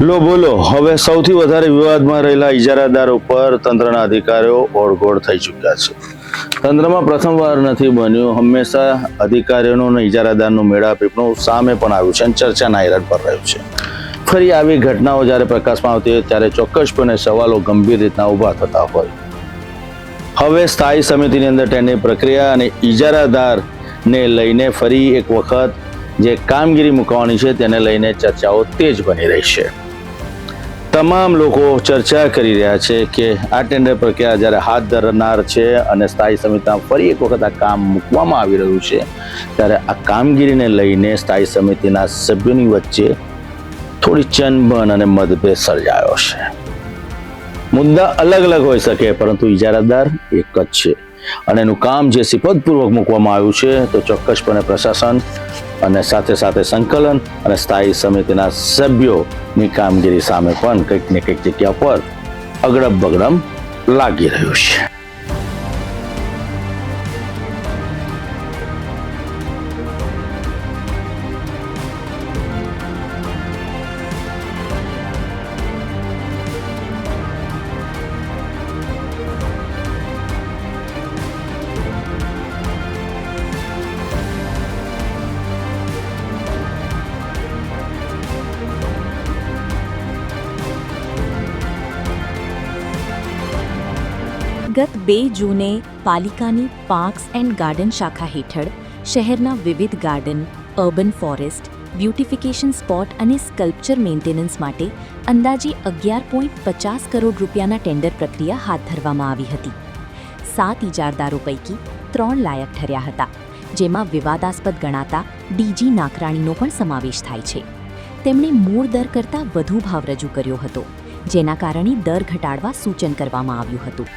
લો બોલો, હવે સૌથી વધારે વિવાદમાં રહેલા ઇજારાદારો પર તંત્રના અધિકારીઓ ઓળઘોળ થઈ ચૂક્યા છે. તંત્રમાં પ્રથમવાર નથી બન્યું. હંમેશા અધિકારીઓનો અને ઇજારાદારનું મેળાપીપણું સામે પણ આવ્યું છે અને ચર્ચાના આયરન પર રહ્યું છે. ફરી આવી ઘટનાઓ જ્યારે પ્રકાશમાં આવતી હોય ત્યારે ચોક્કસપણે સવાલો ગંભીર રીતના ઊભા થતા હોય. હવે સ્થાયી સમિતિની અંદર ટેન્ડર પ્રક્રિયા અને ઇજારાદારને લઈને ફરી એક વખત જે કામગીરી મૂકવાની છે તેને લઈને ચર્ચાઓ તેજ બની રહી છે. તમામ લોકો ચર્ચા કરી રહ્યા છે કે આ ટેન્ડર પ્રક્રિયા જ્યારે હાથ ધરનાર છે અને સ્થાયી સમિતિમાં ફરી એક વખત આ કામ મૂકવામાં આવી રહ્યું છે ત્યારે આ કામગીરીને લઈને સ્થાયી સમિતિના સભ્યોની વચ્ચે થોડી ચનબન અને મતભેદ સર્જાયો છે. મુદ્દા અલગ અલગ હોઈ શકે પરંતુ ઇજારાદાર એક જ છે અને એનું કામ જે સિફતપૂર્વક મૂકવામાં આવ્યું છે તો ચોક્કસપણે પ્રશાસન અને સાથે સાથે સંકલન અને સ્થાયી સમિતિના સભ્યોની કામગીરી સામે પણ કંઈક ને કંઈક જગ્યા પર અગડમ બગડમ લાગી રહ્યું છે. ગત 2 જૂને પાલિકાની પાર્ક્સ એન્ડ ગાર્ડન શાખા હેઠળ શહેરના વિવિધ garden, urban forest, beautification spot અને સ્કલ્પચર મેન્ટેનન્સ માટે અંદાજે 11.50 કરોડ રૂપિયાના ટેન્ડર પ્રક્રિયા હાથ ધરવામાં આવી હતી. 7 ઇજારદારો પૈકી 3 લાયક ઠર્યા હતા, જેમાં વિવાદાસ્પદ ગણાતા ડીજી નાકરાણીનો પણ સમાવેશ થાય છે. તેમણે મૂળ દર કરતાં વધુ ભાવ રજૂ કર્યો હતો, જેના કારણે દર ઘટાડવા સૂચન કરવામાં આવ્યું હતું.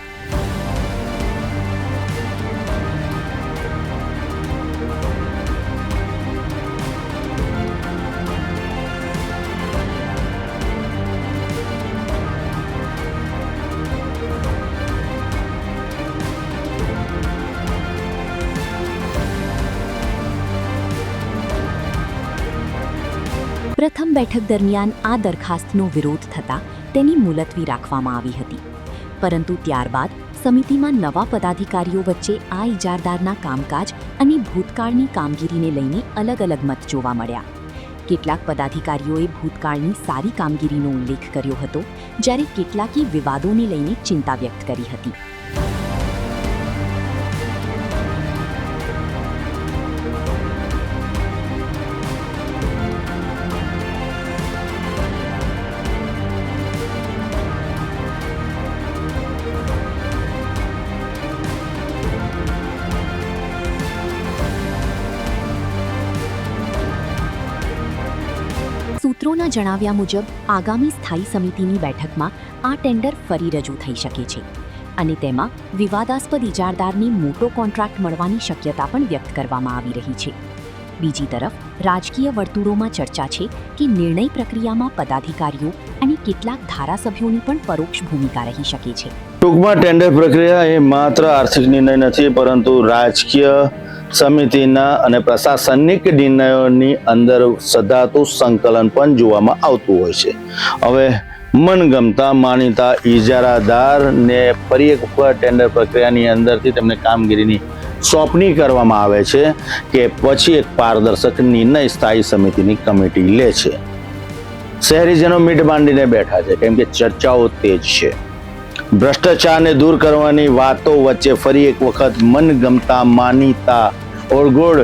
પ્રથમ બેઠક દરમિયાન આ દરખાસ્તનો વિરોધ થતાં તેની મુલતવી રાખવામાં આવી હતી, પરંતુ ત્યારબાદ સમિતિમાં નવા પદાધિકારીઓ વચ્ચે આ ઇજારદારના કામકાજ અને ભૂતકાળની કામગીરીને લઈને અલગ અલગ મત જોવા મળ્યા. કેટલાક પદાધિકારીઓએ ભૂતકાળની સારી કામગીરીનો ઉલ્લેખ કર્યો હતો, જ્યારે કેટલાકે વિવાદોને લઈને ચિંતા વ્યક્ત કરી હતી. સૂત્રોના જણાવ્યા મુજબ આગામી સ્થાયી સમિતિની બેઠકમાં આ ટેન્ડર ફરી રજૂ થઈ શકે છે અને તેમાં વિવાદાસ્પદ ઇજારદારને મોટો કોન્ટ્રાક્ટ મળવાની શક્યતા પણ વ્યક્ત કરવામાં આવી રહી છે. બીજી તરફ રાજકીય વર્તુળોમાં ચર્ચા છે કે નિર્ણય પ્રક્રિયામાં પદાધિકારીઓ અને કેટલાક ધારાસભ્યોની પણ પરોક્ષ ભૂમિકા રહી શકે છે. ટૂંકમાં ટેન્ડર પ્રક્રિયા એ માત્ર આર્થિક નિર્ણય નથી પરંતુ રાજકીય સમિતિના અને પ્રશાસનિક નિર્ણયોની અંદર સધાતું સંકલન પણ જોવામાં આવતું હોય છે. હવે મનગમતા માનીતા ઇજારાદારને ફરી એક વખત ટેન્ડર પ્રક્રિયાની અંદરથી તેમને કામગીરીની સોંપણી કરવામાં આવે છે કે પછી એક પારદર્શક નિર્ણય સ્થાયી સમિતિની કમિટી લે છે. શહેરીજનો મીટ માંડીને બેઠા છે કેમ કે ચર્ચાઓ તેજ છે. ભ્રષ્ટાચારને દૂર કરવાની વાતો વચ્ચે ફરી એક વખત મનગમતા માનીતા ઓળઘોળ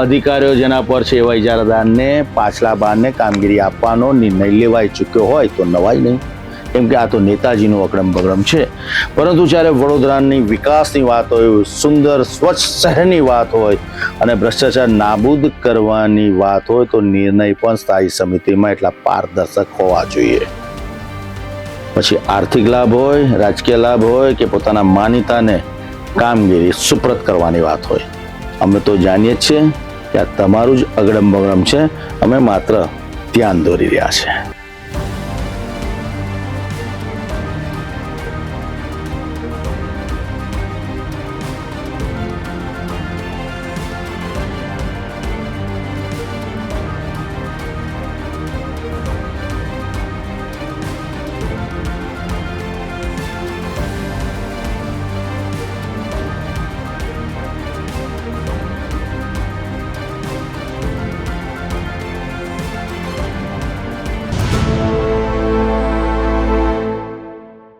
અધિકારીઓ જેના પર છે એવા ઇજારાદારને પાછલા બારને કામગીરી આપવાનો નિર્ણય લેવાઈ ચૂક્યો હોય તો નવાય નહીં, કેમ કે આ તો નેતાજીનું અકડમ બગડમ છે. પરંતુ જ્યારે વડોદરાની વિકાસની વાત હોય, સુંદર સ્વચ્છ શહેરની વાત હોય અને ભ્રષ્ટાચાર નાબૂદ કરવાની વાત હોય તો નિર્ણય પણ સ્થાયી સમિતિમાં એટલા પારદર્શક હોવા જોઈએ. પછી આર્થિક લાભ હોય, રાજકીય લાભ હોય કે પોતાના માનીતાને કામગીરી સુપ્રત કરવાની વાત હોય, અમે તો જાણીએ જ છીએ કે આ તમારું જ અગડમ બગડમ છે. અમે માત્ર ધ્યાન દોરી રહ્યા છે.